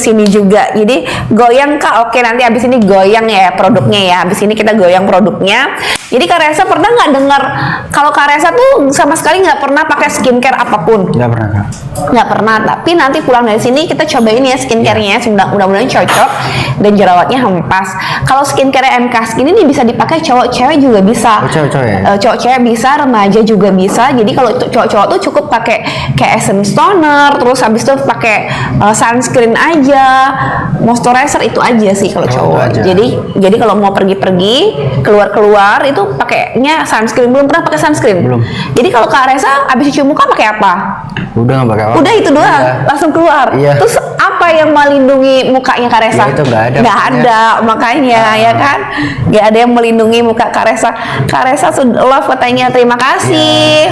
sini juga. Jadi goyang Kak, oke nanti abis ini goyang ya produknya ya. Abis ini kita goyang produknya. Jadi Kak Resa pernah nggak dengar kalau Kak Resa tuh sama sekali nggak pernah pakai skincare apapun? Nggak pernah Kak. Nggak pernah. Tapi nanti pulang dari sini kita cobain ya skincare-nya. Mudah-mudahan cocok dan jerawatnya hempas. Kalau skincare MK Skin ini bisa dipakai cowok cewek juga bisa. Oh, cowok-cowok ya? Cowok cewek bisa, remaja juga bisa. Jadi kalau cowok-cowok tuh cukup pakai kayak essence toner, terus habis itu pakai sunscreen aja, moisturizer itu aja sih kalau cowok. Jadi kalau mau pergi-pergi, keluar-keluar itu pakainya sunscreen. Belum pernah pakai sunscreen? Belum. Jadi kalau Kak Resa habis cuci muka pakai apa? Udah nggak pakai apa? Udah itu doang, Iya. langsung keluar. Iya. Terus apa yang melindungi mukanya Kak Resa? Ya, itu nggak ada. Nggak ada, makanya ya kan? Nggak ada yang melindungi muka Kak Resa. Kak Resa sudah love katanya, terima kasih.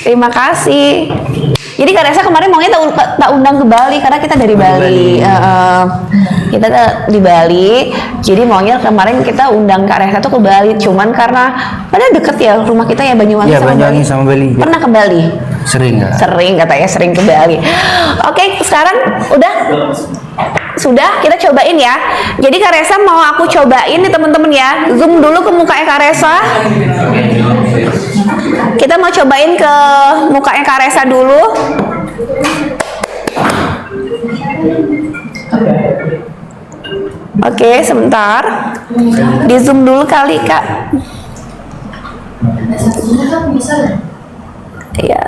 Terima kasih. Jadi Kak Resa kemarin maunya tak undang ke Bali karena kita dari Bali. Kita di Bali. Jadi maunya kemarin kita undang Kak Resa tuh ke Bali. Cuman karena padahal deket ya rumah kita ya Banyuwangi Iya, sama Banyuwangi Bali. sama Bali. Pernah ke Bali? Sering nggak? Sering katanya, sering ke Bali. Oke, sekarang udah sudah kita cobain ya. Jadi Kak Resa mau aku cobain nih teman-teman ya. Zoom dulu ke mukanya Kak Resa. Kita mau cobain ke mukanya Kak Resa dulu. Oke, sebentar. Di zoom dulu kali Kak. Ya.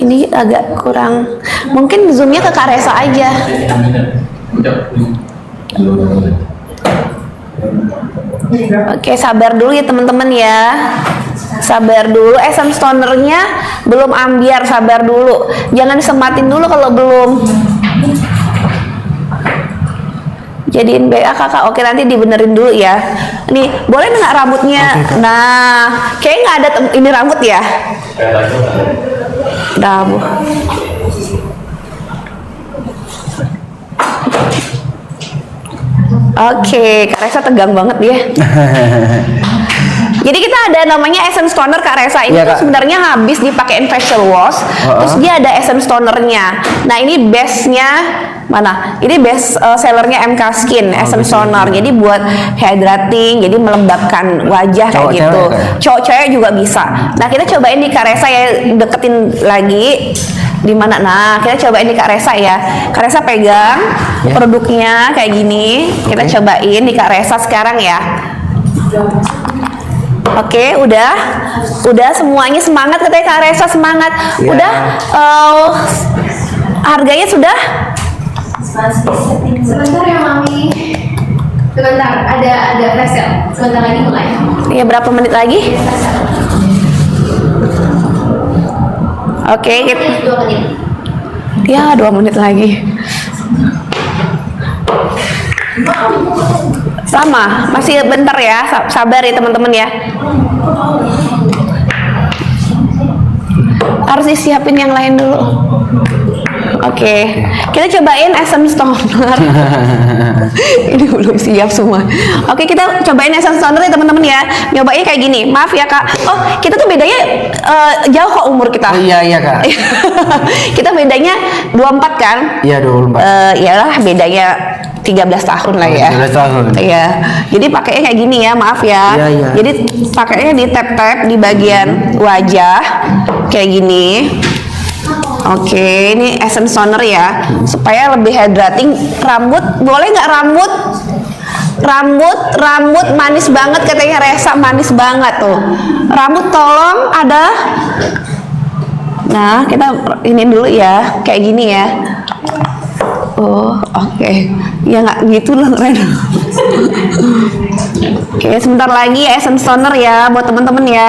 Ini agak kurang. Mungkin zoomnya ke Kak Resa aja. Oke, sabar dulu ya teman-teman ya. Sabar dulu, essence tonernya belum ambiar, sabar dulu. Jangan disematin dulu kalau belum. Jadiin BA kakak, oke nanti dibenerin dulu ya. Nih, boleh nggak rambutnya? Oke. Nah, kayaknya nggak ada ini rambut ya. Rambut. Oke, Kak Resa tegang banget dia. Jadi kita ada namanya essence toner Kak Resa. Ini Iya, tuh Kak. sebenarnya habis dipakein facial wash. Terus dia ada essence tonernya. Nah ini base-nya mana? Ini best sellernya MK Skin essence toner. Jadi buat hydrating, jadi melembabkan wajah kayak Cowok gitu. cewek, Kak? Cowok cewek juga bisa. Nah kita cobain di Kak Resa ya, deketin lagi. Di mana? Nah kita cobain di Kak Resa ya. Kak Resa pegang Ya. produknya kayak gini. Kita Oke. cobain di Kak Resa sekarang ya. Oke, udah semuanya semangat katanya Kak Resa, semangat. Ya. Udah harganya sudah? Sebentar ya Mami. Sebentar, ada flash sale. Sebentar lagi mulai. Ya berapa menit lagi? Oke, kita, 2 menit. ya 2 menit lagi. Sama, masih bentar ya, sabar ya teman-teman ya. Harus disiapin yang lain dulu. Oke, kita cobain essence toner. Ini belum siap semua. Oke, kita cobain essence toner ya teman-teman ya. Nyobainnya kayak gini. Maaf ya Kak. Oh, kita tuh bedanya jauh kok umur kita. Oh iya Kak. Kita bedanya 24 kan? Iya 24. Iyalah bedanya 13 tahun lah ya. 13 tahun. Iya. Jadi pakainya kayak gini ya, maaf ya. Iya, iya. Jadi pakainya di tap-tap di bagian wajah kayak gini. Oke, ini essence toner ya, supaya lebih hydrating. Rambut, boleh nggak rambut? Rambut manis banget katanya Resa, manis banget tuh. Rambut tolong ada. Nah, kita ini dulu ya, kayak gini ya. Oh, oke. Ya nggak gitu lah, Ren. Oke, sebentar lagi essence toner ya buat temen-temen ya.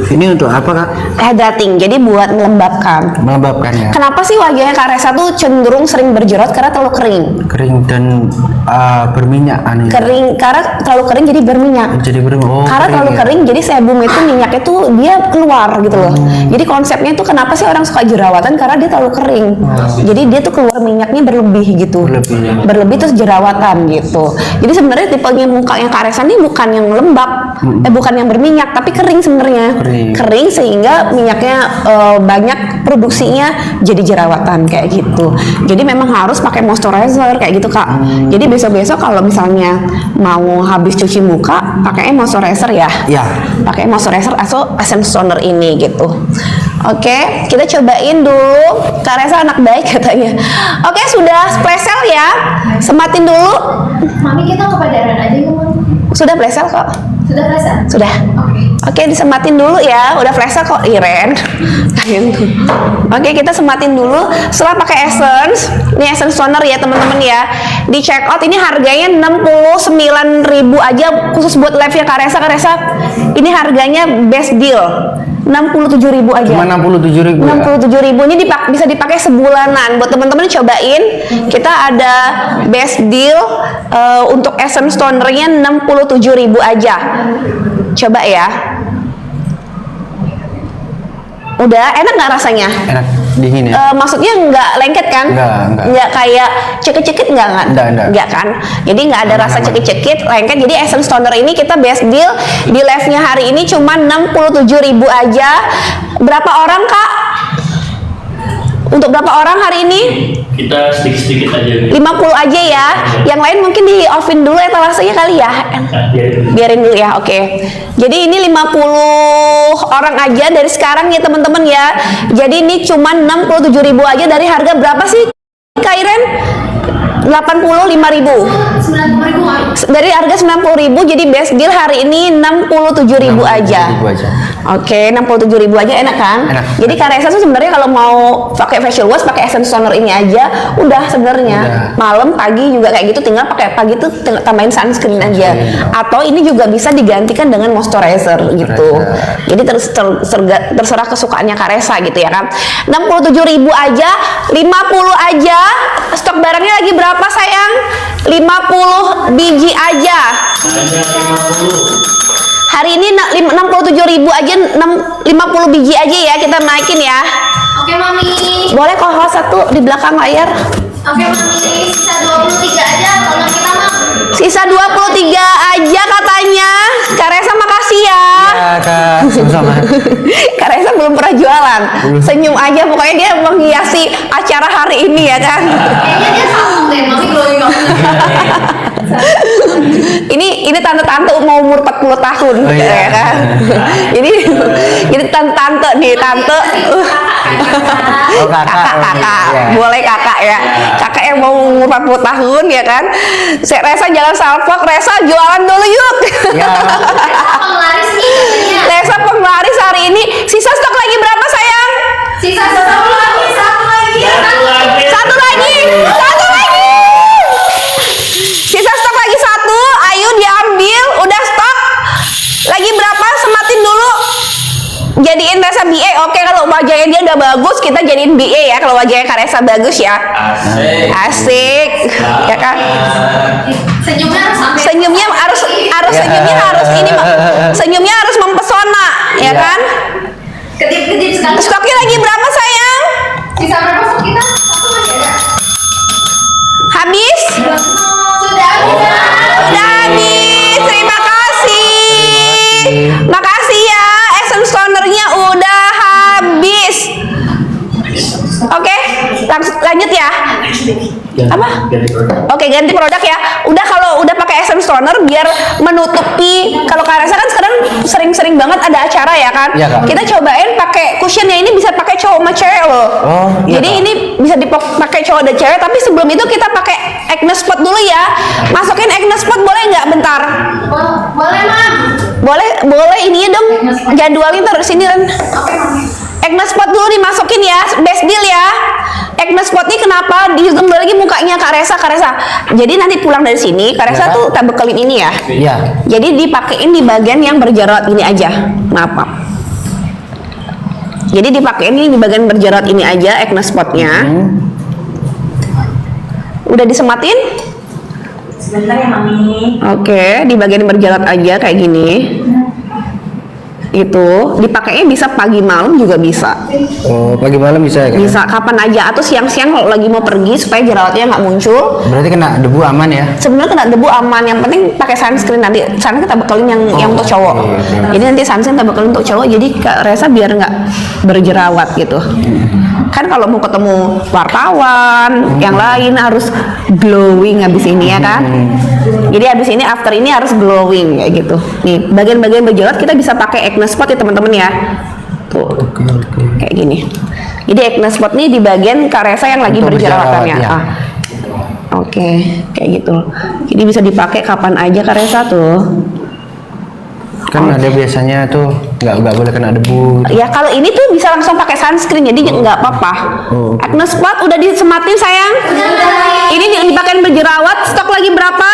Ini untuk apa Kak? Hydrating, jadi buat melembabkan. Melembabkan ya. Kenapa sih wajahnya Kak Resa tuh cenderung sering berjerawat? Karena terlalu kering. Kering dan berminyak anu. Kering, karena terlalu kering jadi berminyak. Jadi berminyak. Karena terlalu kering, jadi sebum itu minyaknya tuh dia keluar gitu loh. Jadi konsepnya tuh kenapa sih orang suka jerawatan? Karena dia terlalu kering. Jadi dia tuh keluar minyaknya berlebih gitu. Berlebih terus jerawatan gitu. Jadi sebenarnya tipenya muka yang Kak Resa ini bukan yang lembab, bukan yang berminyak, tapi kering sebenarnya. kering. sehingga minyaknya banyak produksinya jadi jerawatan kayak gitu. Jadi memang harus pakai moisturizer kayak gitu Kak. Jadi besok-besok kalau misalnya mau habis cuci muka pakai moisturizer ya. Ya. Pakai moisturizer atau essence toner ini gitu. Oke, kita cobain dulu. Kak Resa anak baik katanya. Oke, sudah spesial ya. Sematin dulu. Mami kita ke Padaran aja yuk Mami. Sudah spesial kok. Sudah rasa? Sudah. Oke. Oke, disematin dulu ya. Udah flash kok, Iren. Oke, kita sematin dulu. Setelah pakai essence, ini essence toner ya teman-teman ya. Di check out ini harganya 69.000 aja khusus buat live-nya Kak Resa. Kak Resa, ini harganya best deal. 67.000 aja. Cuma 67.000 ya? 67.000 ini bisa dipakai sebulanan. Buat teman-teman cobain, kita ada best deal untuk essence tonernya 67.000 aja. Coba ya. Udah enak nggak rasanya? Enak, dingin ya? Maksudnya nggak lengket kan? Nggak. Nggak kayak cekit-cekit nggak kan? Nggak. Kan? Jadi nggak ada rasa Aman. cekit-cekit, lengket. Jadi essence toner ini kita best deal di live-nya hari ini cuma 67.000 aja. Berapa orang Kak? Untuk berapa orang hari ini? Kita sedikit-sedikit aja. 50 aja ya. Yang lain mungkin di offin dulu etalasenya kali ya. Biarin dulu ya, oke. Jadi ini 50 orang aja dari sekarang ya teman-teman ya. Jadi ini cuma 67.000 aja dari harga berapa sih Kak Iren? 85.000. 90.000 Mami. Dari harga 90.000 jadi best deal hari ini 67.000 aja. 67.000 aja. Oke, 67.000 aja enak kan? Enak. Jadi Kak Resa tuh sebenarnya kalau mau pakai facial wash, pakai essence toner ini aja, udah sebenarnya. Udah. Malam, pagi juga kayak gitu, tinggal pakai pagi tuh tambahin sunscreen aja. Atau ini juga bisa digantikan dengan moisturizer gitu. Jadi terserah kesukaannya Kak Resa gitu ya kan. 67.000 aja, 50 aja. Stok barangnya lagi berapa sayang? 50 biji aja. Hanya 50. Hari ini 67.000 aja, 50 biji aja ya kita naikin ya. Oke Mami. Boleh kok host satu di belakang layar. Oke Mami, sisa 23 aja tolong kita Mam. Sisa 23 aja katanya. Kak Resa makasih ya. Ya Kak, sama-sama. Kak Resa belum pernah jualan. Senyum aja pokoknya dia menghiasi acara hari ini ya kan. Kayaknya dia sambung deh, Mami glowing ini tante-tante mau umur 40 tahun Oh, iya. ya kan. Jadi tante nih, tante. Oh, kakak. Iya. Boleh kakak ya. Kakak yang mau umur 40 tahun ya kan. Resa jangan salfok, Resa jualan dulu yuk. Ya. Penglaris nih katanya. Resa penglaris hari ini. Sisa stok lagi berapa sayang? Sisa satu lagi. Satu lagi. Sisa stok lagi satu. Ayo diambil. Udah stok. Lagi berapa? Sematin dulu. Jadiin Resa BA. Oke, kalau wajahnya dia udah bagus, kita jadiin BA ya. Kalau wajahnya Kak Resa bagus ya. Asik. Ya kan? Senyumnya harus sampai. Senyumnya harus senyumnya harus ini, senyumnya harus mempesona, ya kan? Kedip-kedip sekali. Stoknya lagi berapa sayang? Sisa berapa stok kita? Satu lagi ada. Habis? Sudah habis. Udah habis. Terima kasih. Makasih ya. Essence tonernya udah habis. Oke, lanjut ya. Apa? Oke, ganti produk ya. Udah kalau udah pakai essence toner biar menutupi. Kalau Kak Resa kan sekarang sering-sering banget ada acara ya kan. Iya, Kak. Kita cobain pakai cushionnya ini bisa pakai cowok sama cewek loh. Oh, iya, Jadi Kak. ini bisa dipakai cowok dan cewek. Tapi sebelum itu kita pakai acne spot dulu ya. Masukin acne spot boleh nggak? Bentar. Boleh Mam. Boleh ini dong. Jadwalin terus sini Ren. Oke Mami. Acne spot dulu dimasukin ya, best deal ya. Acne spot ini kenapa dihitung lagi mukanya Kak Resa? Jadi nanti pulang dari sini, Kak Resa Ya. tuh tak bekelin ini ya. Iya. Jadi dipakein di bagian yang berjerawat ini aja. Maaf. Jadi dipakein ini di bagian berjerawat ini aja acne spotnya. Udah disematin? Sebentar ya Mami. Oke, di bagian berjerawat aja kayak gini. itu dipakainya bisa pagi malam juga bisa. Oh, pagi malam bisa ya, Kak? Bisa kapan aja atau siang-siang kalau lagi mau pergi supaya jerawatnya nggak muncul. Berarti kena debu aman ya? Sebenarnya kena debu aman, yang penting pakai sunscreen. Nanti sunscreen kita bekalin yang untuk cowok. oke. Jadi nanti sunscreen kita bekalin untuk cowok, jadi Kak Resa biar nggak berjerawat gitu. Kan kalau mau ketemu wartawan yang lain harus glowing habis ini ya kan. Jadi habis ini after ini harus glowing kayak gitu. Nih bagian-bagian berjerawat kita bisa pakai acne spot ya teman-teman ya. Tuh Oke. kayak gini. Jadi acne spot nih di bagian Kak Resa yang lagi Untuk berjerawatannya. berjerawat, ya. Oke, kayak gitu. Jadi bisa dipakai kapan aja Kak Resa tuh. Kan ada biasanya tuh nggak boleh kena debu. Ya kalau ini tuh bisa langsung pakai sunscreen, jadi nggak apa-apa. Oh, oke. Acne spot udah disematin sayang. Ini dipakai berjerawat. Stok lagi berapa?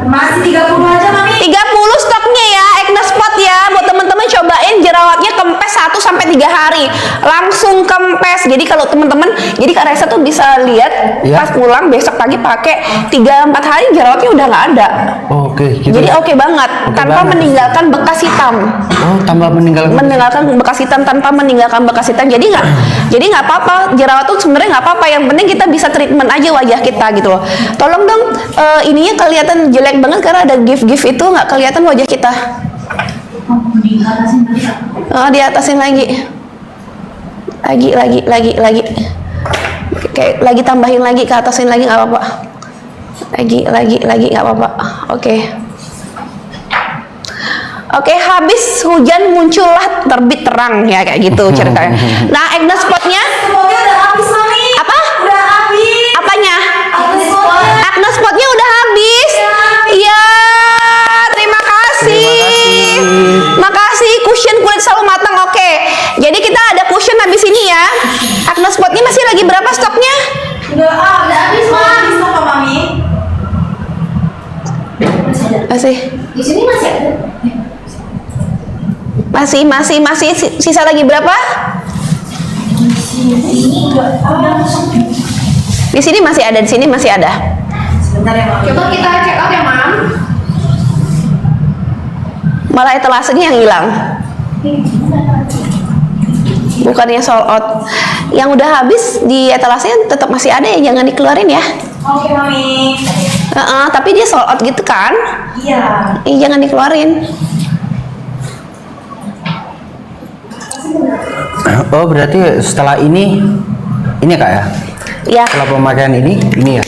Masih 30 aja, Mami. 30 stoknya ya, acne spot ya. Buat teman-teman cobain jerawatnya kempes 1 sampai 3 hari. Langsung kempes. Jadi kalau teman-teman, jadi Kak Resa tuh bisa lihat Ya. pas pulang besok pagi pakai 3-4 hari jerawatnya udah nggak ada. Oh, oke. Gitu. Jadi oke banget, Oke tanpa banget. meninggalkan bekas hitam. Oh, tambah Meninggalkan bekas hitam tanpa meninggalkan bekas hitam. Jadi nggak apa-apa, jerawat tuh sebenarnya nggak apa-apa. Yang penting kita bisa treatment aja wajah kita gitu loh. Tolong dong ininya kelihatan jelek banget karena ada gift itu nggak kelihatan wajah kita. Di atasin lagi. Lagi. Kayak lagi tambahin lagi ke atasin lagi nggak apa-apa. Lagi nggak apa-apa. Oke, habis hujan muncullah terbit terang ya kayak gitu ceritanya. Nah, acne spotnya Semuanya udah habis, Mami. apa? Udah habis. Apanya? Habis semuanya. Acne spotnya udah habis. Iya, terima kasih. Makasih cushion kulit selalu matang. Oke, jadi kita ada cushion habis ini ya. Acne spotnya masih lagi berapa stoknya? Udah habis, Mami. Habis apa, Mami? Masih. Di sini masih ada. Masih sisa lagi berapa? Di sini masih ada, di sini masih ada. Sebentar ya, Mami. Coba kita check out ya, Mam. Malah etalasenya yang hilang. Bukannya sold out. Yang udah habis di etalasenya tetap masih ada ya, jangan dikeluarin ya. Oke, Mami. Tapi dia sold out gitu kan? Iya. Jangan dikeluarin. Oh, berarti setelah ini ya, Kak ya? Ya. Setelah pemakaian ini ya?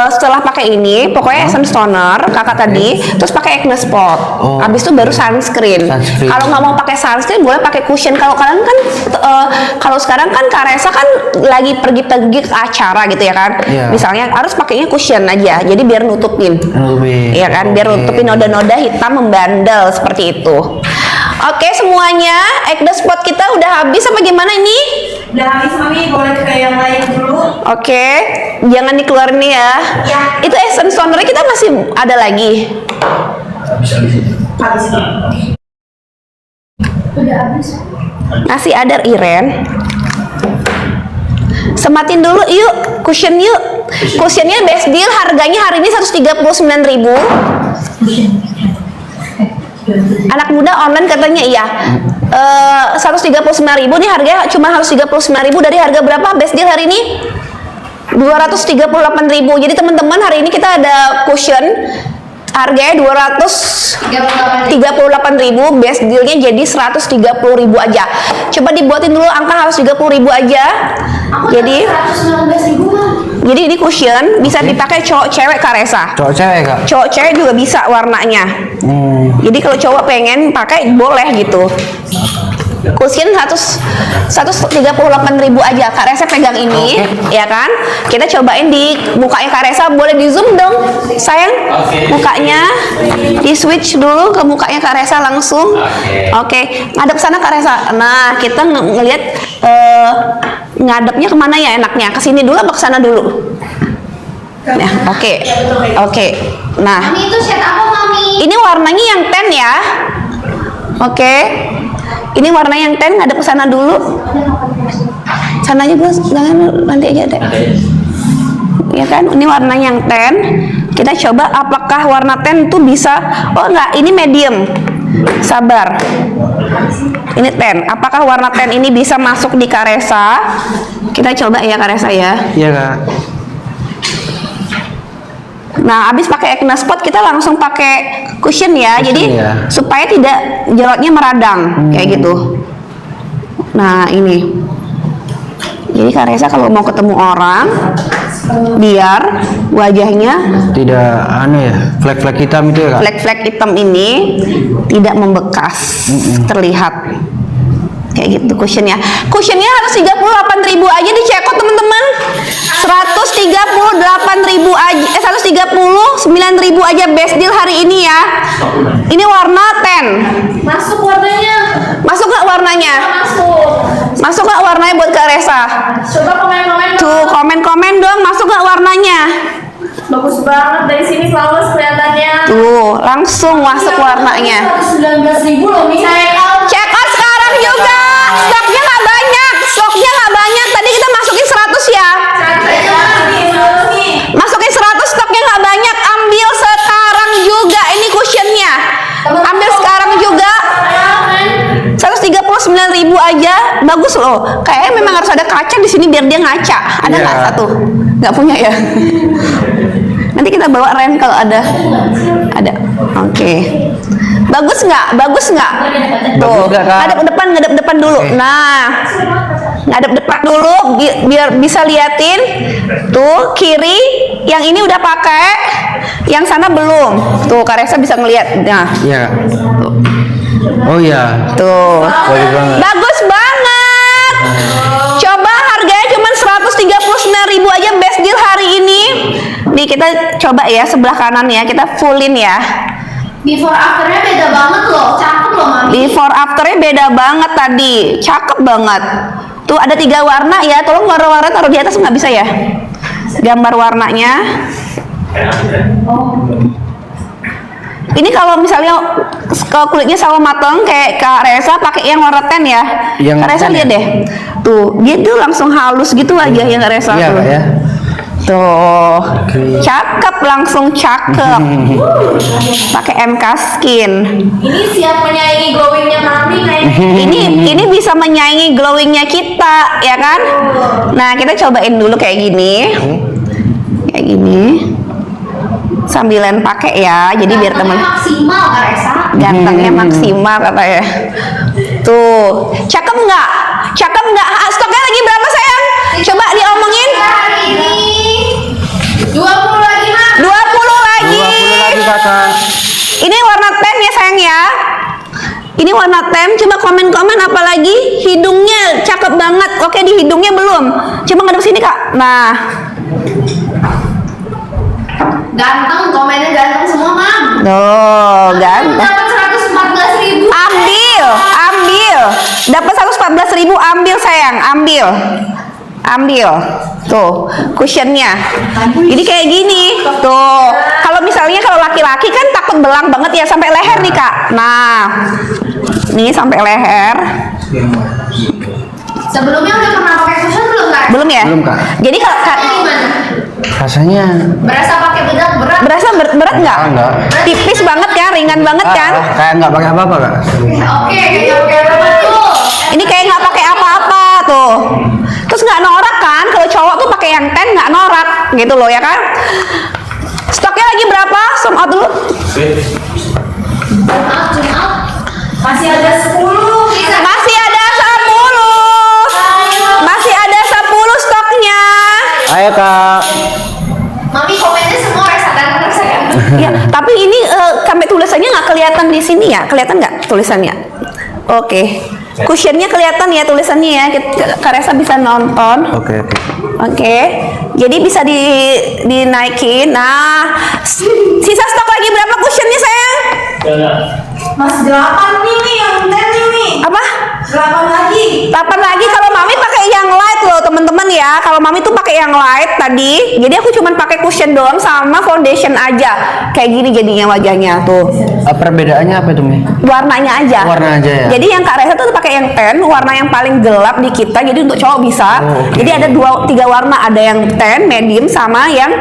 Setelah pakai ini, pokoknya essence toner kakak tadi, terus pakai acne spot. Oh. Habis itu baru sunscreen. Sunscreen. Kalau nggak mau pakai sunscreen, boleh pakai cushion. Kalau kalian kan, kalau sekarang kan Kak Resa kan lagi pergi-pergi ke acara gitu ya kan. Iya. Misalnya harus pakainya cushion aja, jadi biar nutupin. Iya kan, biar Oke. nutupin noda-noda hitam membandel seperti itu. Oke semuanya, acne spot kita udah habis apa gimana ini? Udah habis, Mami. Boleh ke yang lain dulu. Oke, jangan dikeluarin nih ya. Ya. Itu essence tonernya kita masih ada lagi. Habis. Habis. Udah habis. Masih ada Iren. Sematin dulu yuk, cushion yuk. Cushionnya best deal, harganya hari ini 139.000. Anak muda online katanya iya. 139.000 nih harganya, cuma harus 39.000 dari harga berapa best deal hari ini? 238.000. Jadi teman-teman hari ini kita ada cushion harganya 238.000, best dealnya jadi 130.000 aja. Coba dibuatin dulu angka 130.000 aja. Jadi 119.000, Mam. jadi ini cushion bisa dipakai cowok cewek Kak Resa. Cowok cewek, Kak? Cowok cewek juga bisa warnanya. Jadi kalau cowok pengen pakai boleh gitu. Cushion 138.000 aja. Kak Resa pegang ini, ya kan? Kita cobain di mukanya Kak Resa. Boleh di zoom dong, sayang. Mukanya di switch dulu ke mukanya Kak Resa langsung. Oke, ngadep sana Kak Resa. Nah, kita ngelihat ngadepnya kemana ya enaknya? Ke sini dulu apa ke sana dulu? Ya, oke. Nah, Mami itu shade apa, Mami? ini warnanya yang tan ya. Oke. Ini warna yang tan, ngadep ke sana dulu. Sana aja dulu, jangan nanti aja deh. Ya kan, ini warna yang tan. Kita coba apakah warna tan itu bisa. Oh enggak, ini medium. Sabar. Ini ten. Apakah warna ten ini bisa masuk di Karesa? Kita coba ya Karesa ya. Iya kak. Nah, abis pakai acne spot kita langsung pakai cushion ya. Cushion Jadi ya. supaya tidak jerawatnya meradang kayak gitu. Nah, ini. Jadi Kak Resa kalau mau ketemu orang biar wajahnya Tidak aneh ya, flek-flek hitam itu ya kak. flek-flek hitam ini tidak membekas terlihat kayak gitu cushionnya. Cushionnya harus 38.000 aja di checkout teman-teman. 138.000 aja, 139.000 aja best deal hari ini ya. Ini warna ten. Masuk warnanya. Masuk nggak warnanya? Masuk. Masuk nggak warnanya buat Kak Resa? Coba komen-komen. Tuh komen-komen dong, masuk nggak warnanya? Bagus banget dari sini flawless kelihatannya. Tuh langsung masuk warnanya. 19.000 loh Mi. Check out sekarang juga. Stoknya nggak banyak. Stoknya nggak banyak. Tadi kita masukin 100 ya. Masukin 100, stoknya nggak banyak. Ambil sekarang juga. Ini cushionnya. Ambil sekarang juga. 139.000 aja. Bagus loh. Kayaknya memang harus ada kaca di sini biar dia ngaca. Ada nggak Iya. satu? Nggak punya ya. Nanti kita bawa Ren kalau ada. Ada. Oke. Bagus nggak? Bagus nggak? Bagus nggak, Kak? Ngadep depan dulu. Oke. Nah, ngadep depan dulu biar bisa liatin. Tuh kiri, yang ini udah pakai, yang sana belum. Tuh Kak Resa bisa ngeliat. Nah, Iya. Oh iya. tuh. Bagus banget. Bagus banget. Coba harganya cuma 139.000 aja best deal hari ini. Nih kita coba ya sebelah kanan ya, kita fullin ya. Before afternya beda banget loh. Cakep loh Mami. Before afternya beda banget tadi, cakep banget. Tuh ada 3 warna ya, tolong warna-warna taruh di atas nggak bisa ya? Gambar warnanya. Ini kalau misalnya kulitnya sawo mateng kayak Kak Resa pakai yang warna ten ya. Yang Kak Resa ten lihat ya? deh. Tuh, dia tuh langsung halus gitu aja yang Kak Resa Iya tuh. kak ya. Tuh, Oke. cakep langsung cakep. Pakai MK Skin. Ini siap menyaingi glowingnya Mami kayaknya. Ini bisa menyaingi glowingnya kita, ya kan? Nah, kita cobain dulu kayak gini. Kayak gini. Sambilan pakai ya. Jadi biar teman maksimal Kak Resa. gantengnya maksimal katanya. Tuh, cakep nggak? Cakep nggak? Ah, stoknya lagi berapa sayang? Coba diomongin. Hari ini 20 lagi Mak. 20 lagi. 20 lagi kakak. Ini warna ten ya sayang ya. Ini warna ten. Coba komen-komen apalagi hidungnya cakep banget. Oke di hidungnya belum. Coba ngadep sini kak. Nah, Ganteng, komennya ganteng semua Mam. tuh ganteng. Dapat 114.000. Ambil, ambil. Dapat 114.000, ambil sayang, ambil. Ambil. Tuh, cushionnya. Ini kayak gini. Tuh. Kalau misalnya kalau laki-laki kan takut belang banget ya sampai leher nih, Kak. Nah. Nih sampai leher. Sebelumnya udah pernah pakai cushion belum Kak? Belum ya? Belum, Kak. Jadi kalau Kak, Rasanya gimana? Rasanya Berasa pakai bedak berat? berasa berat nggak? enggak. Tipis banget kan, ringan banget kan? Kayak nggak pakai apa-apa kak. Oke, kayaknya pakai apa tuh? Ini kayak nggak pakai apa-apa tuh. Terus nggak norak kan? Kalau cowok tuh pakai yang ten nggak norak gitu loh ya kan? Stoknya lagi berapa? Zoom out dulu. Jumat. Masih ada 10. Bisa. Masih ada 10. Masih ada 10 stoknya. Ayo kak. Mami komennya semua Resa ganteng saya. Ya, tapi ini sampai tulisannya nggak kelihatan di sini ya? Kelihatan nggak tulisannya? Oke. Cushionnya kelihatan ya tulisannya ya. Kak Resa bisa nonton. Oke. Oke, jadi bisa dinaikin. Nah, sisa stok lagi berapa cushionnya sayang? Mas 8 nih nih yang ten nih. Apa? 8 lagi. 8 lagi. Kalau mami pakai yang light loh teman-teman ya. Kalau mami tuh pakai yang light tadi. Jadi aku cuma pakai cushion doang sama foundation aja. Kayak gini jadinya wajahnya tuh. Perbedaannya apa itu Mi? Warnanya aja. Warna aja ya? Jadi yang Kak Resa tuh pakai yang ten, warna yang paling gelap di kita. Jadi untuk cowok bisa. Oh, oke. Jadi ada 2-3 warna, ada yang ten, medium sama yang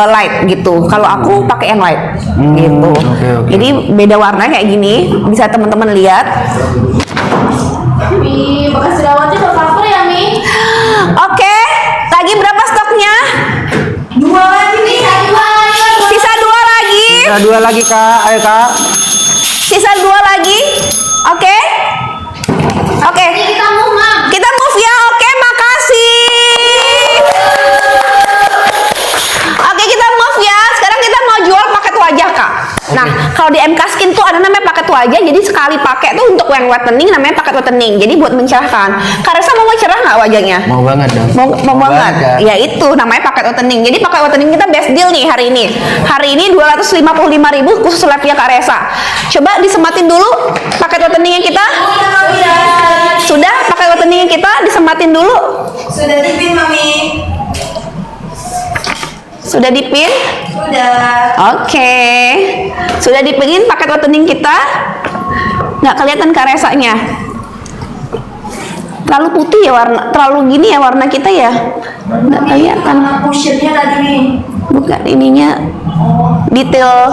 light gitu. Kalau aku pakai yang light gitu. oke. Jadi beda warna kayak gini, bisa teman-teman lihat. Mi, bekas jerawatnya tercover ya, Mi? Oke, lagi berapa stoknya? 2 lagi, Mi. Sisa 2 lagi. Sisa 2 lagi kak, ayo kak. Sisa 2 lagi. Oke. Oke. Ini kita move, Mam. Kita move ya. Oke, makasih. Oke, kita move ya. Sekarang kita mau jual paket wajah, Kak. Nah, kalau di MK Skin tuh ada namanya paket wajah. Jadi sekali pakai tuh untuk yang whitening namanya paket whitening. Jadi buat mencerahkan. Kak Resa mau cerah nggak wajahnya? Mau banget dong. Mau banget. Kak. Ya itu namanya paket whitening. Jadi paket whitening kita best deal nih hari ini. Hari ini 255.000 khusus live-nya Kak Resa. Coba disematin dulu paket whiteningnya kita. Sudah paket whiteningnya kita disematin dulu. Sudah dipin, Mami. Sudah dipin? Sudah. Oke. Sudah dipinin paket whitening kita. Nggak kelihatan Kak Resanya. Terlalu putih ya warna, terlalu gini ya warna kita ya. Nggak kelihatan. Karena cushionnya tadi, Mi. Bukan ininya. Detail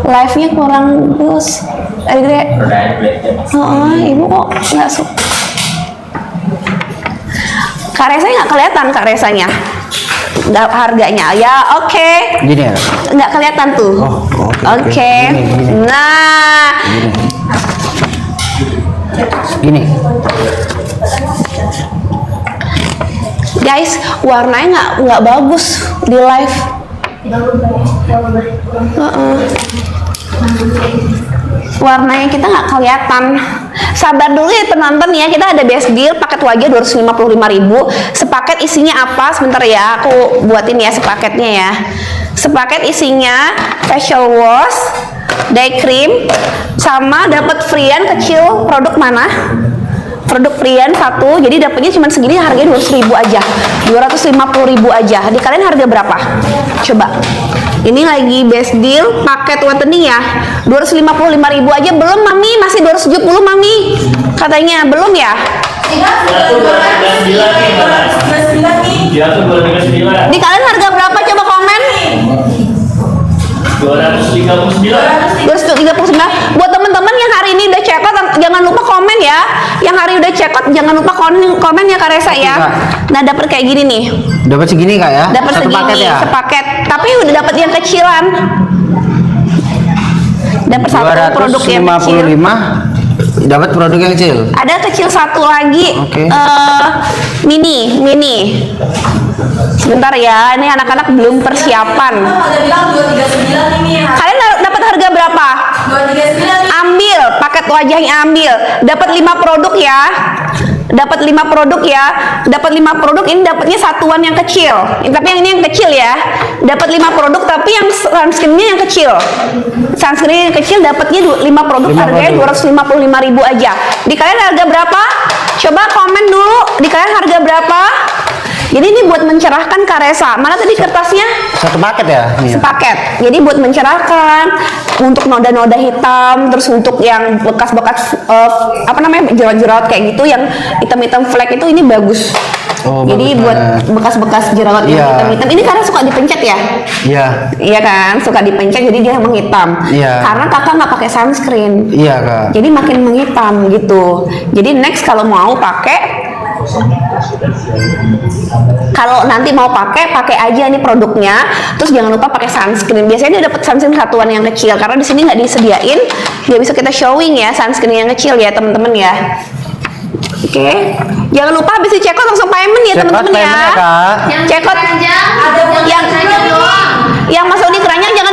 live-nya kurang bagus. Gede. Oh, ibu kok nggak suka. Kak Resanya nggak kelihatan Kak Resanya. Harganya ya oke. Gini ya. Nggak kelihatan tuh. Oh, oke. Oke. Gini. Nah, Gini. guys, warnanya nggak bagus di live. Warnanya kita nggak kelihatan. Sabar dulu ya penonton ya, kita ada best deal paket wajah 255.000. Sepaket isinya apa? Sebentar ya, aku buatin ya sepaketnya ya. Sepaket isinya facial wash, day cream, sama dapat freean kecil. Produk mana? Produk freean satu, jadi dapatnya cuma segini, harganya 200.000 aja, 250.000 aja. Di kalian harga berapa? Coba. Ini lagi best deal paket whitening ya, 255.000 aja. Belum Mami, masih 270 Mami. Katanya belum ya? Di kalian harga berapa? Coba komen. 239. Buat teman-teman yang hari ini udah check out, jangan lupa komen ya. Yang hari udah check out jangan lupa komen ya Kak Resa ya. Nah, dapat kayak gini nih. Dapat segini kak ya? Dapat Satu segini paket ya? sepaket. Tapi udah dapat yang kecilan. Dapat satu produk yang kecil. 255. Dapat produk yang kecil. Ada kecil satu lagi. Oke. Mini. Sebentar ya, ini anak-anak belum persiapan. Ada bilang 239 nih, Mi. Kalian dapat harga berapa? 239. Ambil paket wajahnya, ambil. Dapat 5 produk ya. Dapat 5 produk ya. Dapat 5 produk, ini dapatnya satuan yang kecil. Tapi yang ini yang kecil ya. Dapat 5 produk tapi yang sunscreen-nya yang kecil. Sunscreen yang kecil dapatnya 5 produk, 5 harganya produk. 255.000 aja. Di kalian harga berapa? Coba komen dulu. Di kalian harga berapa? Jadi ini buat mencerahkan Kak Resa. Mana tadi kertasnya? Satu paket ya? Ini ya? Sepaket. Jadi buat mencerahkan, untuk noda-noda hitam, terus untuk yang bekas-bekas apa namanya jerawat-jerawat kayak gitu, yang hitam-hitam flek itu ini bagus. Oh, Jadi bagus buat banget. bekas-bekas jerawat yang Iya. hitam-hitam. Ini karena suka dipencet ya? Iya. Iya kan, suka dipencet jadi dia menghitam. Iya. Karena kakak nggak pakai sunscreen. Iya kak. Jadi makin menghitam gitu. Jadi next kalau mau pakai, kalau nanti mau pakai aja nih produknya. Terus jangan lupa pakai sunscreen. Biasanya dia dapat sunscreen satuan yang kecil karena di sini nggak disediain. Dia bisa kita showing ya sunscreen yang kecil ya teman-teman ya. Oke. Jangan lupa habis di check out langsung payment ya Check out teman-teman ya. payment ya, Kak. Yang Check out keranjang, yang keranjang doang. yang masuk di keranjang jangan